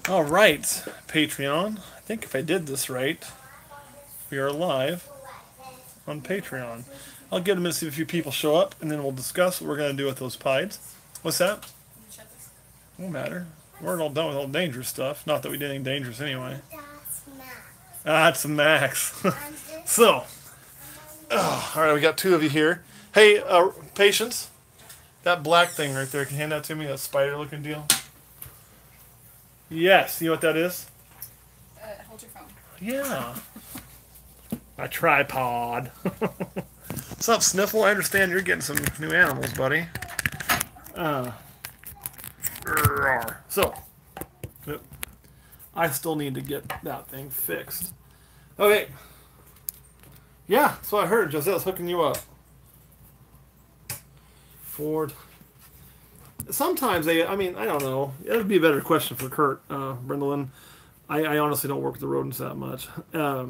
All right, Patreon. I think if I did this right, we are live on Patreon. I'll give them a minute to see if a few people show up, and then we'll discuss what we're going to do with those pies. What's that? Won't matter. We're all done with all dangerous stuff. Not that we did anything dangerous anyway. Ah, it's a Max. So, all right, we got two of you here. Hey, patience. That black thing right there, can you hand that to me? That spider-looking deal. Yes, you know what that is? Hold your phone. Yeah. A tripod. What's up, Sniffle? I understand you're getting some new animals, buddy. So, I still need to get that thing fixed. Okay. Yeah, that's what I heard. Joselle's hooking you up. Ford. Sometimes they, I mean, I don't know. It would be a better question for Kurt, Brindlin. I honestly don't work with the rodents that much. I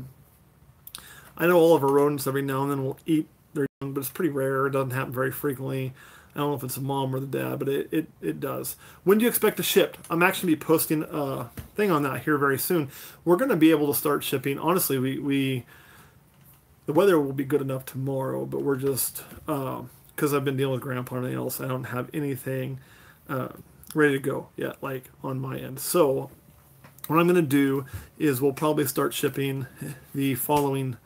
know all of our rodents every now and then will eat their young, but it's pretty rare. It doesn't happen very frequently. I don't know if it's the mom or the dad, but it does. When do you expect to ship? I'm actually be posting a thing on that here very soon. We're going to be able to start shipping. Honestly, we the weather will be good enough tomorrow, but we're just because I've been dealing with Grandpa and everything else, I don't have anything ready to go yet, like on my end. So what I'm going to do is we'll probably start shipping the following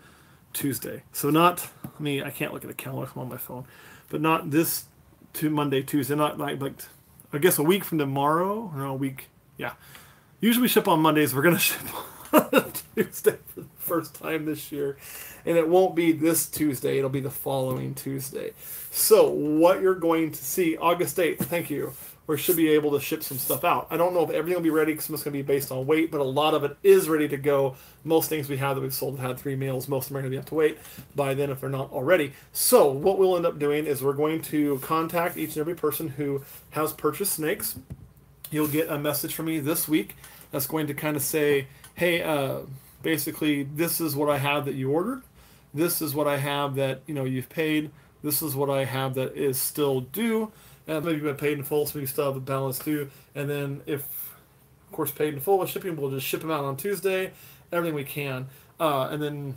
Tuesday. So not, I can't look at the calendar on my phone, but not this to Monday, Tuesday, not like I guess a week from tomorrow, or a week, yeah. Usually we ship on Mondays. We're going to ship on Tuesday for the first time this year. And it won't be this Tuesday. It'll be the following Tuesday. So what you're going to see, August 8th, thank you, we should be able to ship some stuff out. I don't know if everything will be ready because it's going to be based on weight, but a lot of it is ready to go. Most things we have that we've sold have had 3 meals. Most of them are going to have to wait by then if they're not already. So what we'll end up doing is we're going to contact each and every person who has purchased snakes. You'll get a message from me this week that's going to kind of say, hey, basically, this is what I have that you ordered. This is what I have that you've paid. This is what I have that is still due. And maybe you've been paid in full, so you still have a balance due. And then if, of course, paid in full with shipping, we'll just ship them out on Tuesday. Everything we can. And then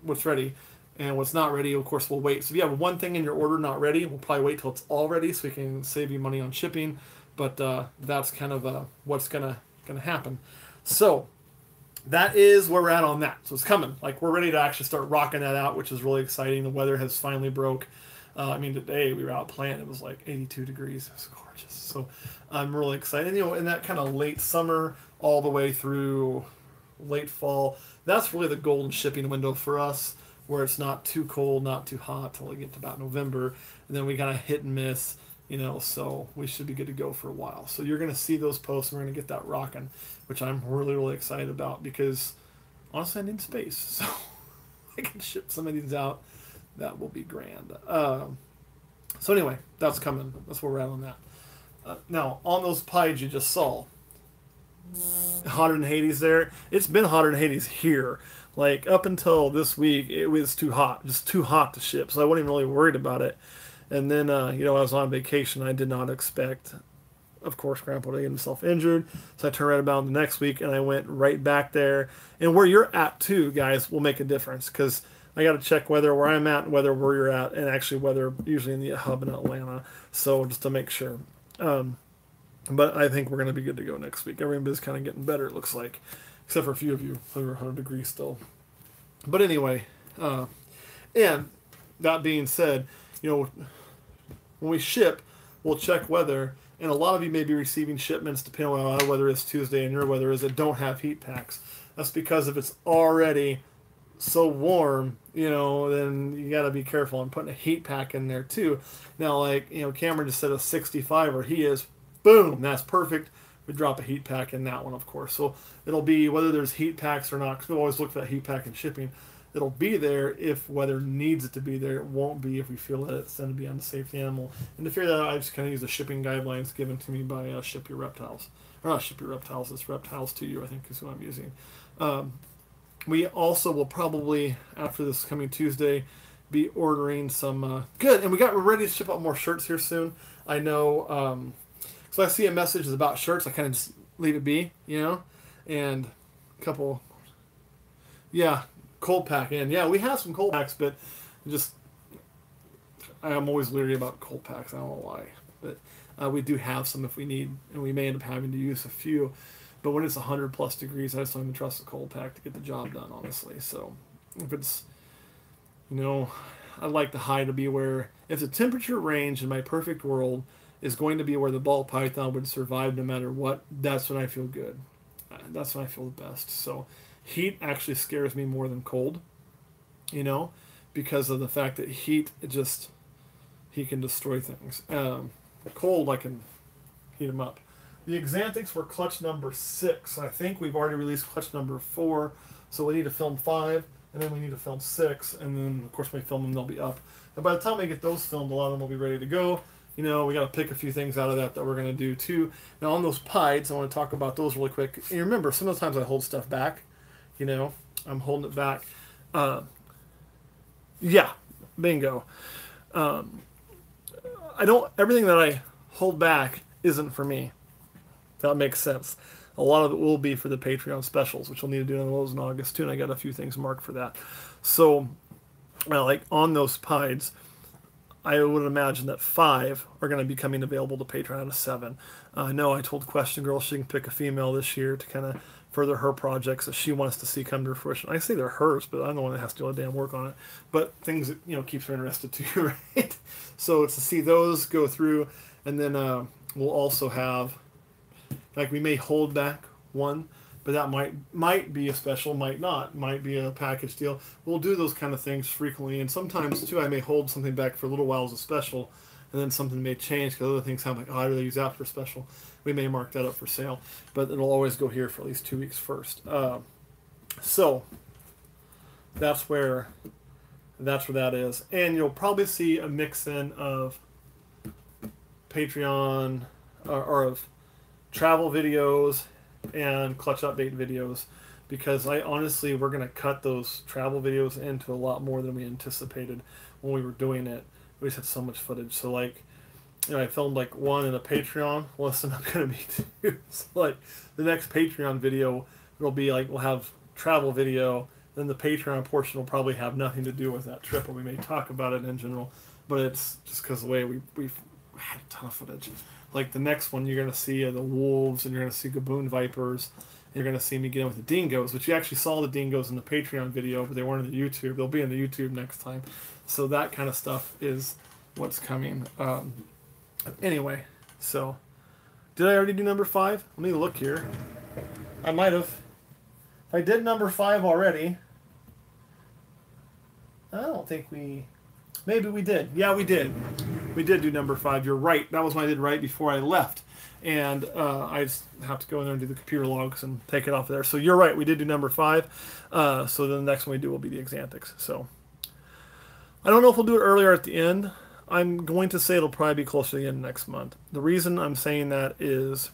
what's ready. And what's not ready, of course, we'll wait. So if you have one thing in your order not ready, we'll probably wait till it's all ready so we can save you money on shipping. But that's kind of what's gonna happen. So that is where we're at on that. So it's coming. Like, we're ready to actually start rocking that out, which is really exciting. The weather has finally broke. Today we were out playing. It was like 82 degrees. It was gorgeous. So I'm really excited. In that kind of late summer all the way through late fall, that's really the golden shipping window for us, where it's not too cold, not too hot till we get to about November. And then we kind of hit and miss. So we should be good to go for a while. So you're going to see those posts, and we're going to get that rocking, which I'm really, really excited about because, honestly, I need space. So I can ship some of these out. That will be grand. So anyway, that's coming. That's where we're at on that. Now, on those pies you just saw, hotter than Hades there. It's been hotter than Hades here. Like, up until this week, it was too hot. Just too hot to ship. So I wasn't even really worried about it. And then, I was on vacation. I did not expect, of course, Grandpa to get himself injured. So I turned right about the next week, and I went right back there. And where you're at, too, guys, will make a difference. Because I got to check whether where I'm at and whether where you're at, and actually whether usually in the hub in Atlanta. So just to make sure. But I think we're going to be good to go next week. Everybody's kind of getting better, it looks like. Except for a few of you who are 100 degrees still. But anyway, and that being said, when we ship, we'll check weather, and a lot of you may be receiving shipments, depending on our weather is Tuesday and your weather is, that don't have heat packs. That's because if it's already so warm, then you got to be careful on putting a heat pack in there too. Now, like, Cameron just said a 65, or he is, boom, that's perfect. We drop a heat pack in that one, of course. So it'll be whether there's heat packs or not, because we always look for that heat pack in shipping. It'll be there if weather needs it to be there. It won't be if we feel that it's going to be unsafe to the animal. And to figure that out, I just kind of use the shipping guidelines given to me by Ship Your Reptiles. Or not Ship Your Reptiles, it's Reptiles to You, I think is who I'm using. We also will probably, after this coming Tuesday, be ordering some... good, and we're ready to ship out more shirts here soon. I know... so I see a message about shirts. I kind of just leave it be, and a couple, yeah, cold pack in. Yeah, we have some cold packs, but just I'm always leery about cold packs. I don't know why, but we do have some if we need, and we may end up having to use a few. But when it's 100+ degrees, I just don't even trust the cold pack to get the job done, honestly. So if it's, I'd like the high to be where, if the temperature range in my perfect world is going to be where the ball python would survive no matter what, that's when I feel good. That's when I feel the best. So heat actually scares me more than cold, because of the fact that heat, he can destroy things. Cold, I can heat them up. The Exantics were clutch number 6. I think we've already released clutch number 4, so we need to film 5, and then we need to film 6, and then, of course, when we film them, they'll be up. And by the time we get those filmed, a lot of them will be ready to go. We got to pick a few things out of that we're going to do, too. Now, on those pieds, I want to talk about those really quick. And remember, some of the times I hold stuff back. I'm holding it back. Yeah, bingo. Everything that I hold back isn't for me. That makes sense. A lot of it will be for the Patreon specials, which we'll need to do on those in August too, and I got a few things marked for that. So, like on those pieds, I would imagine that 5 are going to be coming available to Patreon out of 7. I know I told Question Girl she can pick a female this year to kind of further her projects that she wants to see come to fruition. I say they're hers, but I'm the one that has to do all the damn work on it. But things that, keeps her interested too, right? So it's to see those go through, and then we'll also have, like, we may hold back one, but that might be a special, might not, might be a package deal. We'll do those kind of things frequently, and sometimes too I may hold something back for a little while as a special, and then something may change because other things have, like, I'd really use that for special. We may mark that up for sale, but it'll always go here for at least 2 weeks first. So that's where that is, and you'll probably see a mix in of Patreon or of travel videos and clutch update videos, because we're going to cut those travel videos into a lot more than we anticipated when we were doing it. We just had so much footage. So, like, I filmed like one in a Patreon. Well, it's not going to be 2. So, like, the next Patreon video, it'll be like, we'll have travel video, then the Patreon portion will probably have nothing to do with that trip, or we may talk about it in general, but it's just because of the way we've had a ton of footage. Like, the next one, you're going to see the wolves, and you're going to see Gaboon Vipers, and you're going to see me get in with the dingoes, which you actually saw the dingoes in the Patreon video, but they weren't in the YouTube. They'll be in the YouTube next time. So that kind of stuff is what's coming. Anyway, so did I already do number 5? Let me look here. I might have. If I did number 5 already, I don't think maybe we did. Yeah, we did. We did do number 5. You're right. That was what I did right before I left. And I just have to go in there and do the computer logs and take it off of there. So you're right. We did do number 5. So the next one we do will be the Exantics. So I don't know if we'll do it earlier at the end. I'm going to say it'll probably be closer to the end next month. The reason I'm saying that is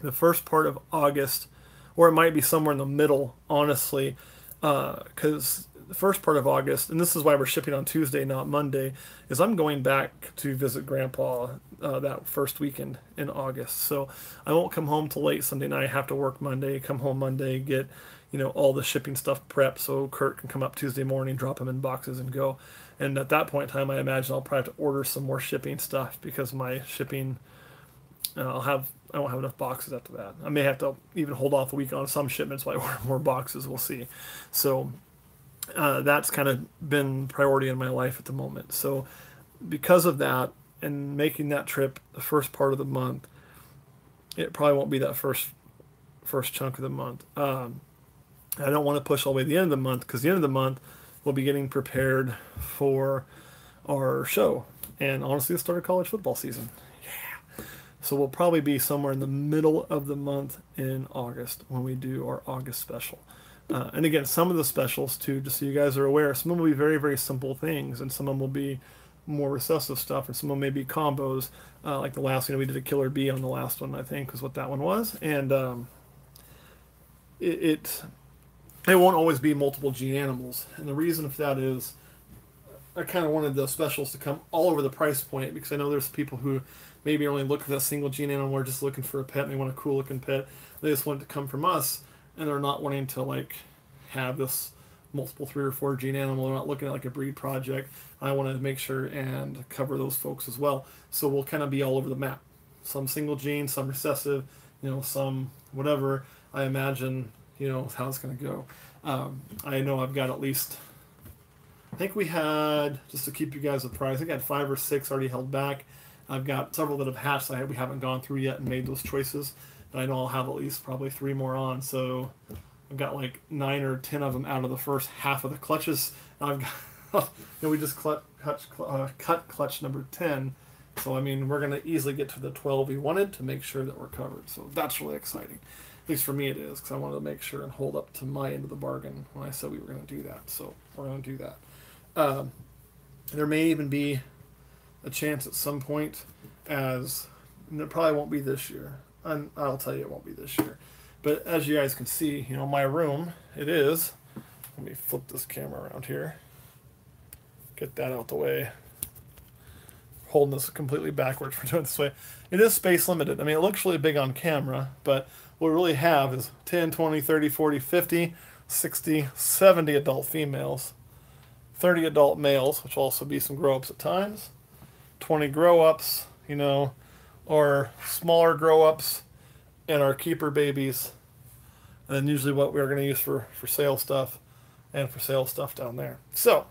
the first part of August, or it might be somewhere in the middle, honestly, because the first part of August, and this is why we're shipping on Tuesday, not Monday, is I'm going back to visit Grandpa that first weekend in August. So I won't come home till late Sunday night. I have to work Monday, come home Monday, get all the shipping stuff prepped so Kurt can come up Tuesday morning, drop them in boxes, and go. And at that point in time, I imagine I'll probably have to order some more shipping stuff because my shipping, I won't have enough boxes after that. I may have to even hold off a week on some shipments while I order more boxes. We'll see. So that's kind of been priority in my life at the moment. So because of that and making that trip the first part of the month, it probably won't be that first chunk of the month. I don't want to push all the way to the end of the month, because the end of the month we'll be getting prepared for our show and honestly the start of college football season. Yeah. So we'll probably be somewhere in the middle of the month in August when we do our August special. And again, some of the specials too, just so you guys are aware, some of them will be very, very simple things, and some of them will be more recessive stuff, and some of them may be combos. Like the last, we did a Killer Bee on the last one, I think, was what that one was. And it won't always be multiple G animals. And the reason for that is I kind of wanted the specials to come all over the price point, because I know there's people who maybe only look for that single gene animal, or just looking for a pet and they want a cool looking pet. They just want it to come from us, and they're not wanting to like have this multiple 3 or 4 gene animal. They're not looking at like a breed project. I want to make sure and cover those folks as well. So we'll kind of be all over the map. Some single gene, some recessive, some whatever. I imagine, how it's going to go. I know I've got at least, I think we had, just to keep you guys apprised, I think I had 5 or 6 already held back. I've got several that have hatched we haven't gone through yet and made those choices. But I know I'll have at least probably 3 more on. So I've got like 9 or 10 of them out of the first half of the clutches. And I've got, we just cut clutch number 10. So, I mean, we're going to easily get to the 12 we wanted to make sure that we're covered. So that's really exciting. At least for me it is, because I wanted to make sure and hold up to my end of the bargain when I said we were going to do that. So we're going to do that. There may even be a chance at some point, and it probably won't be this year. And I'll tell you it won't be this year. But as you guys can see, my room, it is. Let me flip this camera around here. Get that out the way. Holding this completely backwards for doing it this way. It is space limited. I mean, it looks really big on camera, but what we really have is 10, 20, 30, 40, 50, 60, 70 adult females, 30 adult males, which will also be some grow-ups at times, 20 grow-ups, or smaller grow-ups, and our keeper babies, and then usually what we're going to use for sale stuff, and for sale stuff down there. So,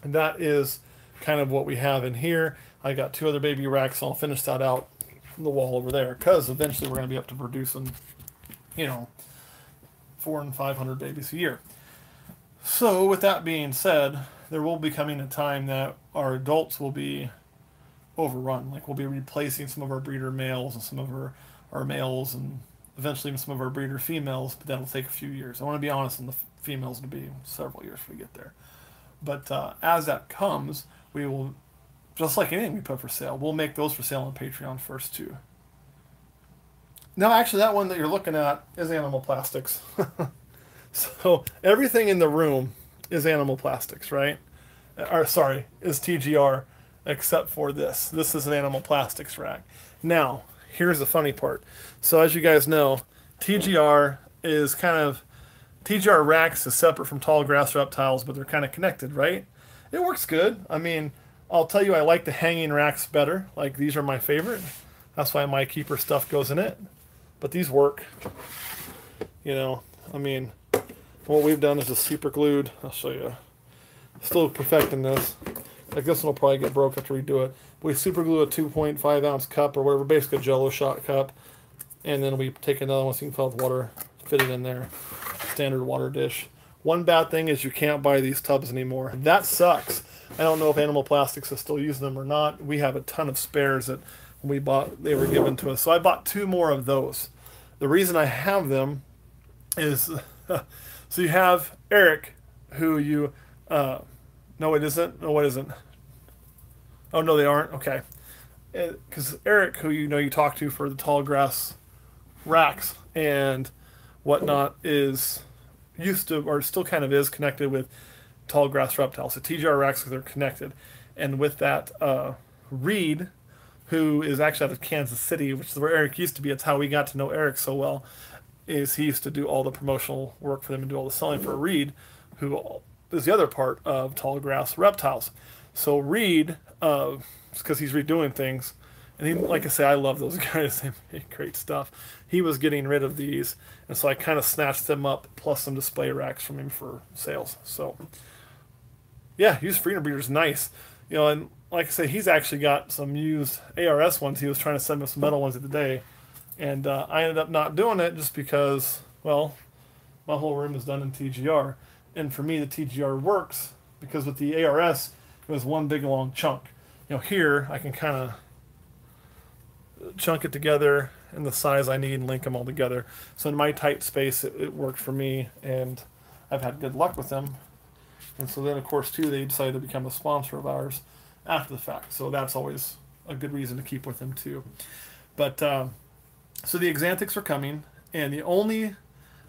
and that is kind of what we have in here. I got 2 other baby racks, so I'll finish that out on the wall over there, because eventually we're going to be up to producing, 400 and 500 babies a year. So with that being said, there will be coming a time that our adults will be overrun. Like, we'll be replacing some of our breeder males and some of our males, and eventually even some of our breeder females, but that'll take a few years. I want to be honest, and the females will be several years before we get there. But as that comes, we will, just like anything we put for sale, we'll make those for sale on Patreon first too. Now, actually, that one that you're looking at is Animal Plastics. So everything in the room is Animal Plastics, right? Or sorry, is TGR, except for this. This is an Animal Plastics rack. Now, here's the funny part. So as you guys know, TGR racks is separate from tall grass reptiles, but they're kind of connected, right? It works good. I mean, I'll tell you, I like the hanging racks better. Like, these are my favorite. That's why my keeper stuff goes in it. But these work. I mean, what we've done is just super glued. I'll show you. Still perfecting this. Like, this one will probably get broke after we do it. But we super glue a 2.5 ounce cup or whatever, basically a Jello shot cup. And then we take another one so you can fill with water, fit it in there. Standard water dish. One bad thing is you can't buy these tubs anymore. That sucks. I don't know if Animal Plastics is still using them or not. We have a ton of spares that we bought, they were given to us. So I bought 2 more of those. The reason I have them is, so you have Eric, who you, no it isn't, no it isn't. Oh no, they aren't, okay. Because Eric, who you talk to for the tall grass racks and whatnot, is used to, or still kind of is connected with tall grass reptiles. So TGR racks, they're connected. And with that, Reed, who is actually out of Kansas City, which is where Eric used to be, it's how we got to know Eric so well, is he used to do all the promotional work for them and do all the selling for Reed, who is the other part of tall grass reptiles. So Reed, because he's redoing things, and he, like I say, I love those guys. They make great stuff. He was getting rid of these, and so I kind of snatched them up, plus some display racks from him for sales. So, yeah, used Freedom Breeder is nice. And like I say, he's actually got some used ARS ones. He was trying to send me some metal ones the other day, and I ended up not doing it just because, well, my whole room is done in TGR. And for me, the TGR works because with the ARS, it was one big long chunk. Here I can kind of chunk it together in the size I need and link them all together. So in my tight space, it worked for me, and I've had good luck with them. And so then, of course, too, they decided to become a sponsor of ours after the fact. So that's always a good reason to keep with them, too. But, so the Axanthics are coming, and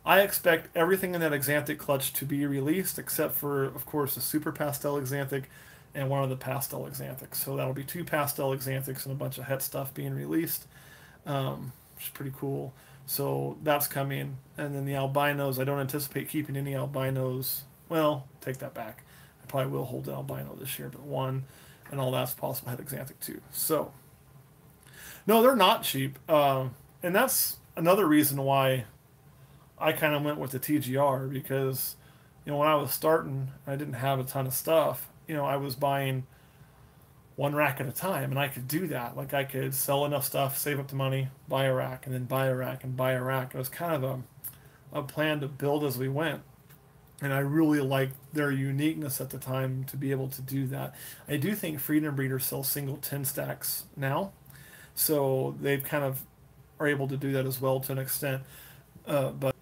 I expect everything in that Axanthic clutch to be released, except for, of course, the Super Pastel Axanthic and one of the pastel Xanthics. So that'll be 2 pastel Xanthics and a bunch of het stuff being released, which is pretty cool. So that's coming. And then the albinos, I don't anticipate keeping any albinos. Well, take that back. I probably will hold the albino this year, but 1, and all that's possible. Het Xanthic too. So, no, they're not cheap. And that's another reason why I kind of went with the TGR, because, when I was starting, I didn't have a ton of stuff. I was buying 1 rack at a time, and I could do that. Like, I could sell enough stuff, save up the money, buy a rack, and then buy a rack, and buy a rack. It was kind of a plan to build as we went. And I really liked their uniqueness at the time to be able to do that. I do think Freedom Breeder sells single 10 stacks now. So they've kind of are able to do that as well to an extent. But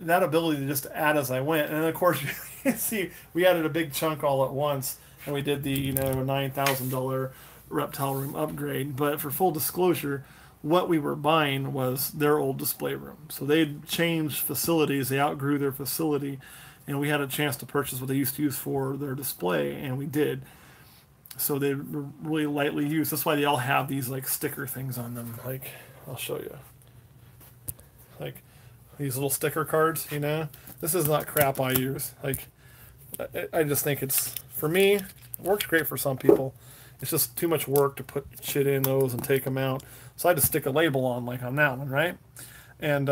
that ability to just add as I went. And then, of course, you see, we added a big chunk all at once. And we did the, $9,000 reptile room upgrade. But for full disclosure, what we were buying was their old display room. So they'd changed facilities. They outgrew their facility. And we had a chance to purchase what they used to use for their display, and we did. So they were really lightly used. That's why they all have these like sticker things on them. Like, I'll show you. Like these little sticker cards, This is not crap I use. Like, I just think it's, for me, it works great for some people. It's just too much work to put shit in those and take them out. So I just stick a label on, like on that one, right? And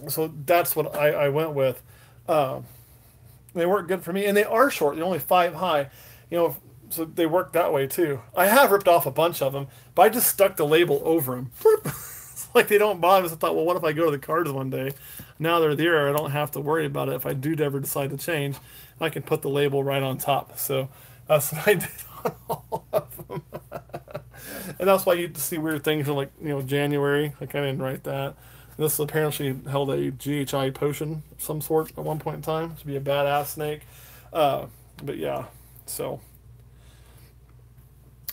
so that's what I went with. They work good for me, and they are short. They're only 5 high, so they work that way too. I have ripped off a bunch of them, but I just stuck the label over them. It's like they don't bother. So I thought, well, what if I go to the cards one day? Now they're there. I don't have to worry about it. If I do ever decide to change, I can put the label right on top. So that's what I did on all of them. And that's why you see weird things in, like, January. Like, I didn't write that. This apparently held a GHI potion of some sort at one point in time to be a badass snake. But yeah, so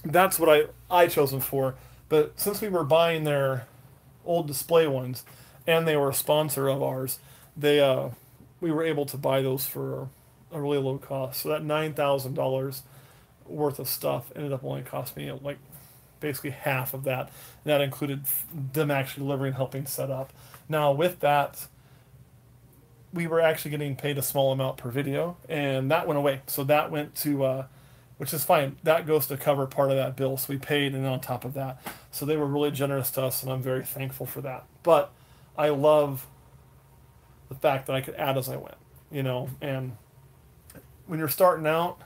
that's what I chose them for. But since we were buying their old display ones, and they were a sponsor of ours, we were able to buy those for a really low cost. So that $9,000 worth of stuff ended up only cost me like basically half of that. And that included them actually delivering, helping set up. Now with that, we were actually getting paid a small amount per video, and that went away. So that went to, which is fine. That goes to cover part of that bill. So we paid, and on top of that. So they were really generous to us, and I'm very thankful for that. But I love the fact that I could add as I went, and when you're starting out,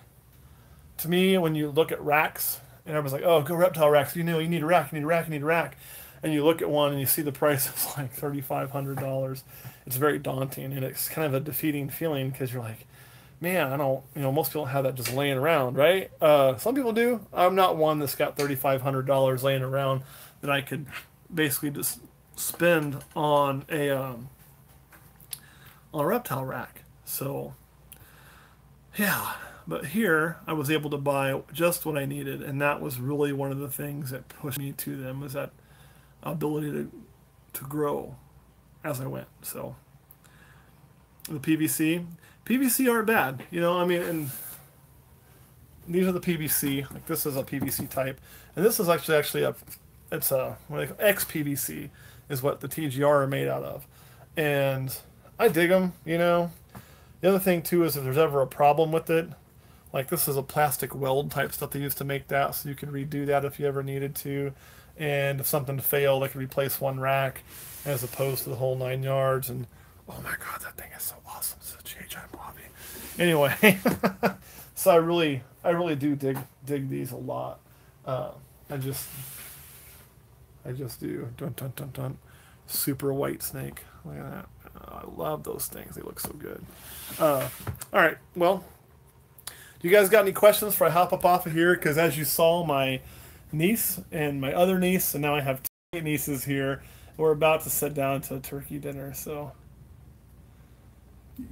to me, when you look at racks, and everyone's like, oh, go reptile racks. You need a rack, you need a rack, you need a rack. And you look at one and you see the price is like $3,500. It's very daunting, and it's kind of a defeating feeling because you're like, man, I don't, most people have that just laying around, right? Some people do. I'm not one that's got $3,500 laying around that I could basically just spend on a reptile rack. So, yeah. But here, I was able to buy just what I needed, and that was really one of the things that pushed me to them, was that ability to grow as I went. So, the PVC aren't bad, and these are the PVC. Like, this is a PVC type, and this is actually it's a what they call XPVC is what the TGR are made out of, and I dig them. The other thing too is if there's ever a problem with it. Like, this is a plastic weld type stuff they used to make that, so you can redo that if you ever needed to. And if something failed, I could replace one rack as opposed to the whole 9 yards. And oh my god, that thing is so awesome. It's a GHI Mojave. Anyway, so I really do dig these a lot. I just do. Dun dun dun dun. Super white snake. Look at that. I love those things. They look so good. All right. Well. You guys got any questions before I hop up off of here? Because as you saw, my niece and my other niece, and now I have 2 nieces here. We're about to sit down to a turkey dinner. So,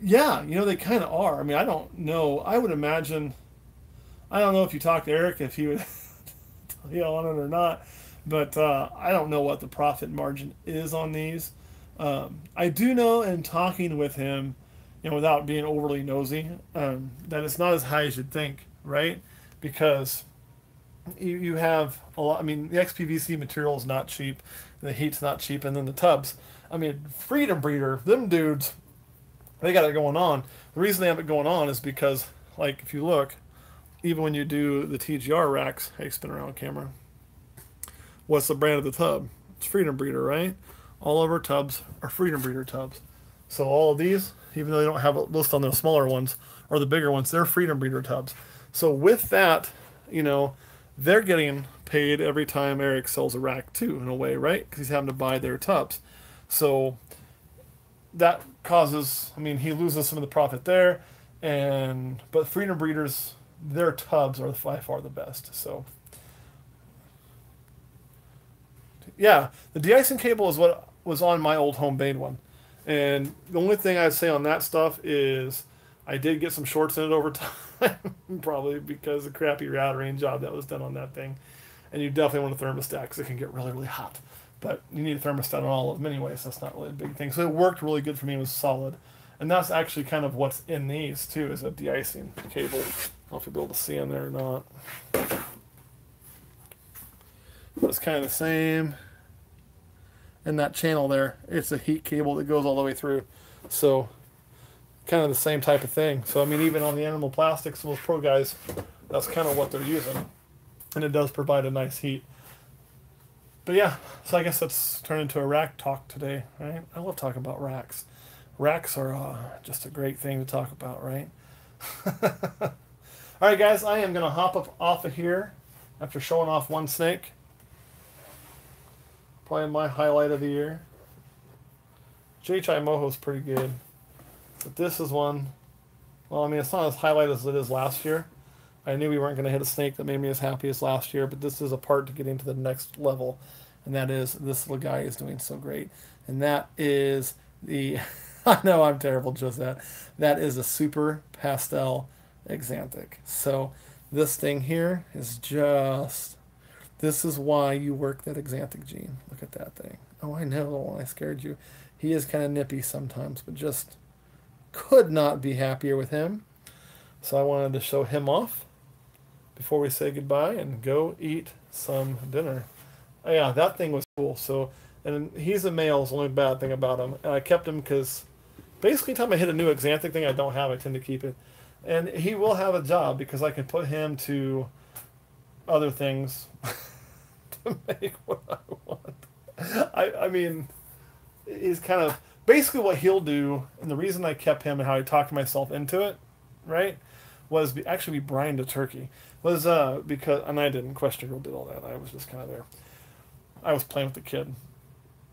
yeah, they kind of are. I mean, I don't know. I would imagine, I don't know if you talk to Eric, if he would tell you on it or not. But I don't know what the profit margin is on these. I do know in talking with him, without being overly nosy, that it's not as high as you'd think, right? because you have a lot. I mean, the XPVC material is not cheap, the heat's not cheap, and then the tubs. I mean, Freedom Breeder, them dudes, they got it going on. The reason they have it going on is because, like, if you look, even when you do the TGR racks, hey, spin around camera. What's the brand of the tub? It's Freedom Breeder, right? All of our tubs are Freedom Breeder tubs. So all of these, even though they don't have a list on the smaller ones or the bigger ones, they're Freedom Breeder tubs. So with that, you know, they're getting paid every time Eric sells a rack too, in a way, right? Because he's having to buy their tubs. So that causes, I mean, he loses some of the profit there, but Freedom Breeders, their tubs are by far the best. So yeah, the de-icing cable is what was on my old Homemade one, and the only thing I'd say on that stuff is I did get some shorts in it over time, probably because of the crappy routing job that was done on that thing. And you definitely want a thermostat because it can get really, really hot. But you need a thermostat on all of them anyway, so that's not really a big thing. So it worked really good for me. It was solid. And that's actually kind of what's in these, too, is a de-icing cable. I don't know if you'll be able to see in there or not. But it's kind of the same. And that channel there, it's a heat cable that goes all the way through. So kind of the same type of thing. So, I mean, even on the Animal Plastics, most pro guys, that's kind of what they're using. And it does provide a nice heat. But yeah, so I guess let's turn into a rack talk today, right? I love talking about racks. Racks are just a great thing to talk about, right? All right, guys, I am going to hop up off of here after showing off one snake. Probably my highlight of the year. JHI Moho's pretty good. But this is one, well, I mean, it's not as highlight as it is last year. I knew we weren't going to hit a snake that made me as happy as last year, but this is a part to getting to the next level. And that is, this little guy is doing so great. And that is the, I know I'm terrible, just that. That is a Super Pastel Axanthic. So this thing here is just, this is why you work that Axanthic gene. Look at that thing. Oh, I know, I scared you. He is kind of nippy sometimes, but just could not be happier with him. So I wanted to show him off before we say goodbye and go eat some dinner. Oh, yeah, that thing was cool. So, and he's a male is the only bad thing about him. And I kept him because basically anytime I hit a new Axanthic thing I don't have, I tend to keep it. And he will have a job because I can put him to other things to make what I want. I mean, he's kind of, basically what he'll do, and the reason I kept him and how I talked myself into it, right, was actually be Brian the turkey. Was because, and I didn't, Question Girl did all that. I was just kind of there. I was playing with the kid.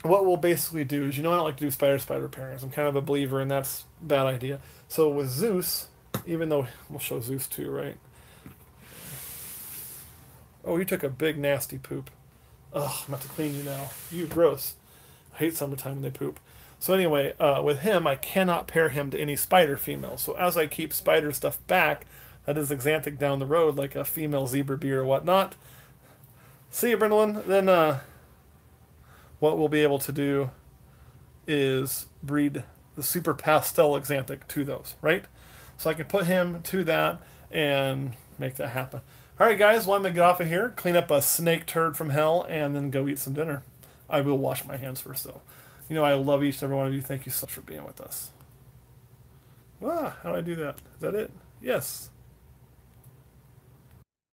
What we'll basically do is, you know, I don't like to do spider pairings. I'm kind of a believer, and that's a bad idea. So with Zeus, even though we'll show Zeus too, right? Oh, you took a big nasty poop. Ugh, I'm about to clean you now. You gross. I hate summertime when they poop. So anyway, with him, I cannot pair him to any spider female. So as I keep spider stuff back, that is Axanthic down the road, like a female zebra bee or whatnot. See you, Brindlin. Then what we'll be able to do is breed the Super Pastel Axanthic to those, right? So I can put him to that and make that happen. All right, guys, well, I'm going to get off of here, clean up a snake turd from hell, and then go eat some dinner. I will wash my hands first, though. You know, I love each and every one of you. Thank you so much for being with us. Ah, how do I do that? Is that it? Yes.